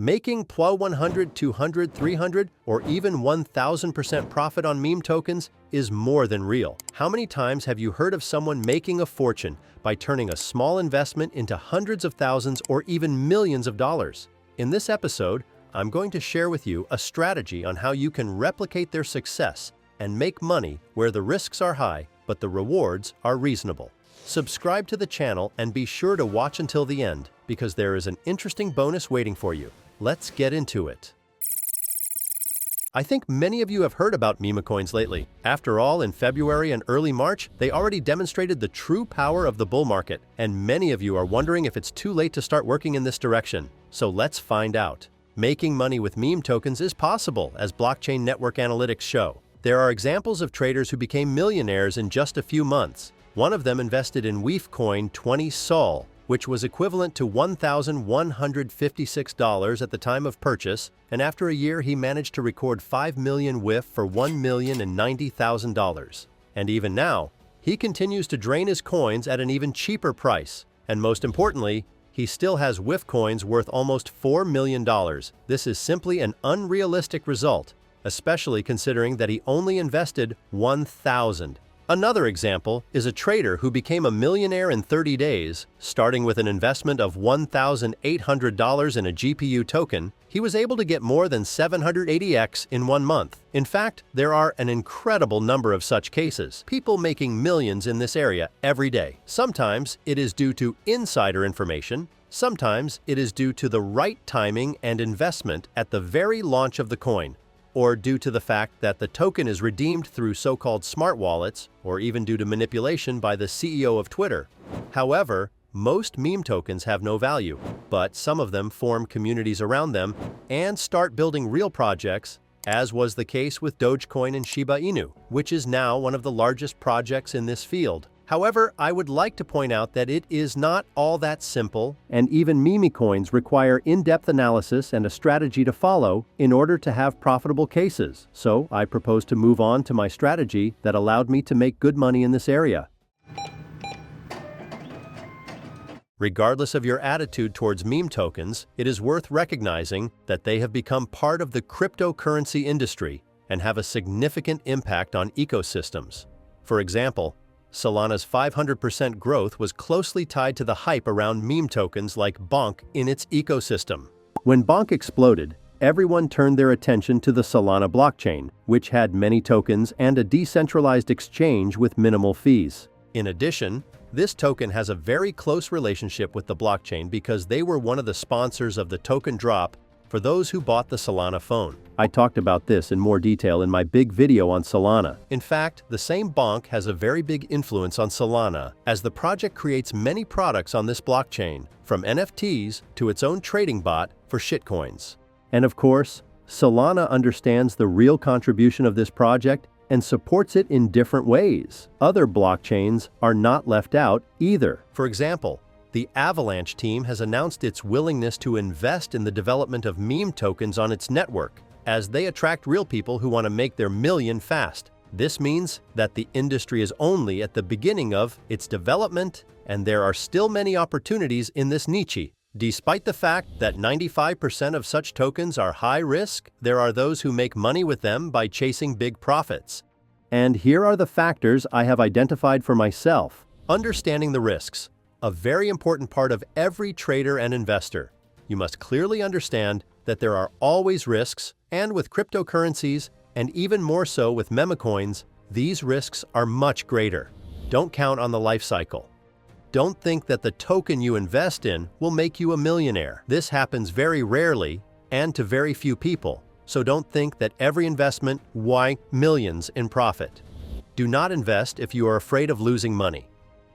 Making 100, 200, 300, or even 1,000% profit on meme tokens is more than real. How many times have you heard of someone making a fortune by turning a small investment into hundreds of thousands or even millions of dollars? In this episode, I'm going to share with you a strategy on how you can replicate their success and make money where the risks are high, but the rewards are reasonable. Subscribe to the channel and be sure to watch until the end, because there is an interesting bonus waiting for you. Let's get into it. I think many of you have heard about Memecoins lately. After all, in February and early March, they already demonstrated the true power of the bull market, and many of you are wondering if it's too late to start working in this direction. So let's find out. Making money with meme tokens is possible, as blockchain network analytics show. There are examples of traders who became millionaires in just a few months. One of them invested in Memecoin 20 Sol, which was equivalent to $1,156 at the time of purchase, and after a year he managed to record 5 million WIF for $1,090,000. And even now, he continues to drain his coins at an even cheaper price. And most importantly, he still has WIF coins worth almost $4 million. This is simply an unrealistic result, especially considering that he only invested 1,000. Another example is a trader who became a millionaire in 30 days. Starting with an investment of $1,800 in a GPU token, he was able to get more than 780x in 1 month. In fact, there are an incredible number of such cases, people making millions in this area every day. Sometimes it is due to insider information, sometimes it is due to the right timing and investment at the very launch of the coin, or due to the fact that the token is redeemed through so-called smart wallets, or even due to manipulation by the CEO of Twitter. However, most meme tokens have no value, but some of them form communities around them and start building real projects, as was the case with Dogecoin and Shiba Inu, which is now one of the largest projects in this field. However, I would like to point out that it is not all that simple, and even meme coins require in-depth analysis and a strategy to follow in order to have profitable cases. So I propose to move on to my strategy that allowed me to make good money in this area. Regardless of your attitude towards meme tokens, it is worth recognizing that they have become part of the cryptocurrency industry and have a significant impact on ecosystems. For example, Solana's 500% growth was closely tied to the hype around meme tokens like Bonk in its ecosystem. When Bonk exploded, everyone turned their attention to the Solana blockchain, which had many tokens and a decentralized exchange with minimal fees. In addition, this token has a very close relationship with the blockchain because they were one of the sponsors of the token drop for those who bought the Solana phone. I talked about this in more detail in my big video on Solana. In fact, the same Bonk has a very big influence on Solana, as the project creates many products on this blockchain, from NFTs to its own trading bot for shitcoins. And of course, Solana understands the real contribution of this project and supports it in different ways. Other blockchains are not left out either. For example, the Avalanche team has announced its willingness to invest in the development of meme tokens on its network, as they attract real people who want to make their million fast. This means that the industry is only at the beginning of its development, and there are still many opportunities in this niche. Despite the fact that 95% of such tokens are high risk, there are those who make money with them by chasing big profits. And here are the factors I have identified for myself. Understanding the risks. A very important part of every trader and investor. You must clearly understand that there are always risks, and with cryptocurrencies, and even more so with memecoins, these risks are much greater. Don't count on the life cycle. Don't think that the token you invest in will make you a millionaire. This happens very rarely and to very few people, so don't think that every investment will millions in profit. Do not invest if you are afraid of losing money.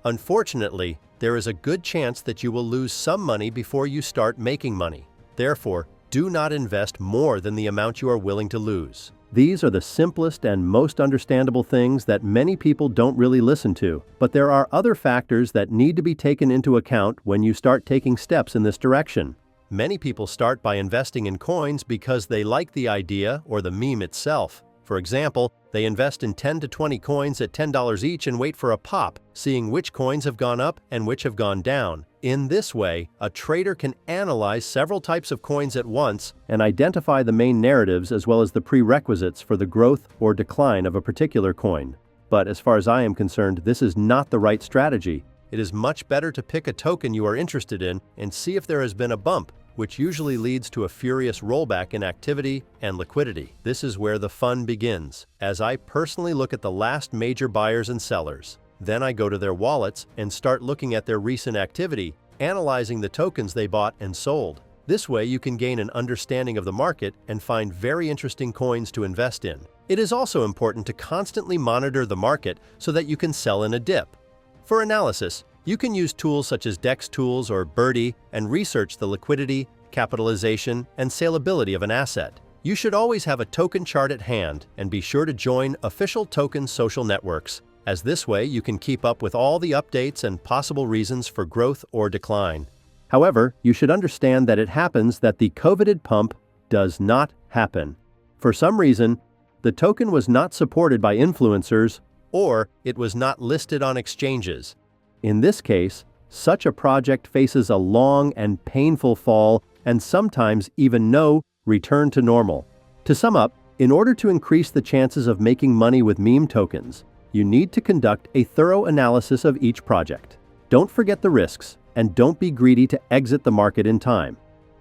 Unfortunately, there is a good chance that you will lose some money before you start making money. Therefore, do not invest more than the amount you are willing to lose. These are the simplest and most understandable things that many people don't really listen to, but there are other factors that need to be taken into account when you start taking steps in this direction. Many people start by investing in coins because they like the idea or the meme itself. For example, they invest in 10 to 20 coins at $10 each and wait for a pop, seeing which coins have gone up and which have gone down. In this way, a trader can analyze several types of coins at once and identify the main narratives as well as the prerequisites for the growth or decline of a particular coin. But as far as I am concerned, this is not the right strategy. It is much better to pick a token you are interested in and see if there has been a bump, which usually leads to a furious rollback in activity and liquidity. This is where the fun begins, as I personally look at the last major buyers and sellers. Then I go to their wallets and start looking at their recent activity, analyzing the tokens they bought and sold. This way you can gain an understanding of the market and find very interesting coins to invest in. It is also important to constantly monitor the market so that you can sell in a dip. For analysis, you can use tools such as DEX tools or Birdie and research the liquidity, capitalization, and salability of an asset. You should always have a token chart at hand and be sure to join official token social networks, as this way you can keep up with all the updates and possible reasons for growth or decline. However, you should understand that it happens that the coveted pump does not happen. For some reason, the token was not supported by influencers or it was not listed on exchanges. In this case, such a project faces a long and painful fall and sometimes even no return to normal. To sum up, in order to increase the chances of making money with meme tokens, you need to conduct a thorough analysis of each project. Don't forget the risks and don't be greedy to exit the market in time.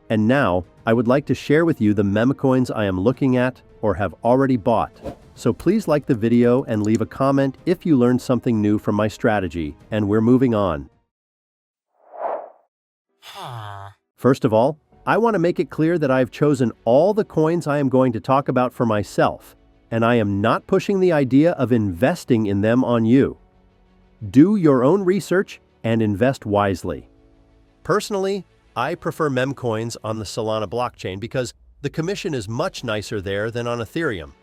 And now, I would like to share with you the memecoins I am looking at or have already bought. So please like the video and leave a comment if you learned something new from my strategy, and we're moving on. First of all, I want to make it clear that I've chosen all the coins I am going to talk about for myself, and I am not pushing the idea of investing in them on you. Do your own research and invest wisely. Personally, I prefer memecoins on the Solana blockchain because the commission is much nicer there than on Ethereum.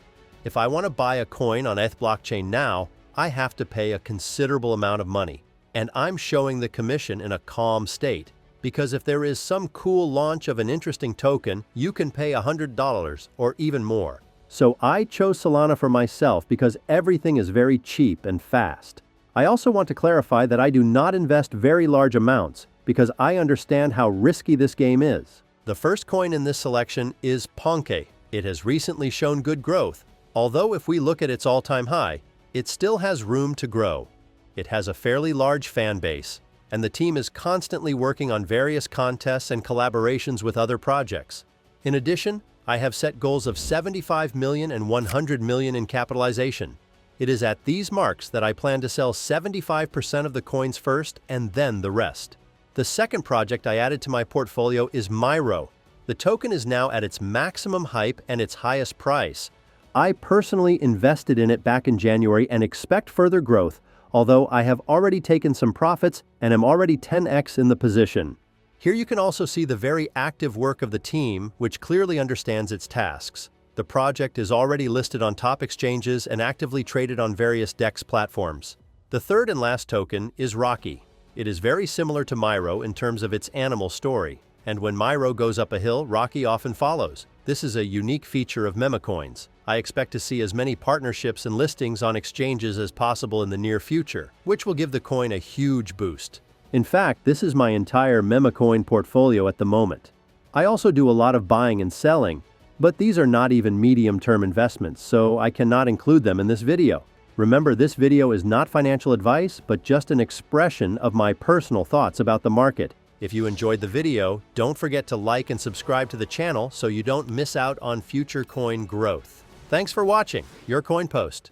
If I want to buy a coin on ETH blockchain now, I have to pay a considerable amount of money, and I'm showing the commission in a calm state, because if there is some cool launch of an interesting token, you can pay $100 or even more. So I chose Solana for myself because everything is very cheap and fast. I also want to clarify that I do not invest very large amounts because I understand how risky this game is. The first coin in this selection is Ponke. It has recently shown good growth, although if we look at its all-time high, it still has room to grow. It has a fairly large fan base, and the team is constantly working on various contests and collaborations with other projects. In addition, I have set goals of 75 million and 100 million in capitalization. It is at these marks that I plan to sell 75% of the coins first and then the rest. The second project I added to my portfolio is Myro. The token is now at its maximum hype and its highest price. I personally invested in it back in January and expect further growth, although I have already taken some profits and am already 10x in the position. Here you can also see the very active work of the team, which clearly understands its tasks. The project is already listed on top exchanges and actively traded on various DEX platforms. The third and last token is Rocky. It is very similar to Myro in terms of its animal story, and when Myro goes up a hill, Rocky often follows. This is a unique feature of memecoins. I expect to see as many partnerships and listings on exchanges as possible in the near future, which will give the coin a huge boost. In fact, this is my entire Memecoin portfolio at the moment. I also do a lot of buying and selling, but these are not even medium-term investments, so I cannot include them in this video. Remember, this video is not financial advice, but just an expression of my personal thoughts about the market. If you enjoyed the video, don't forget to like and subscribe to the channel so you don't miss out on future coin growth. Thanks for watching. Your Coin Post.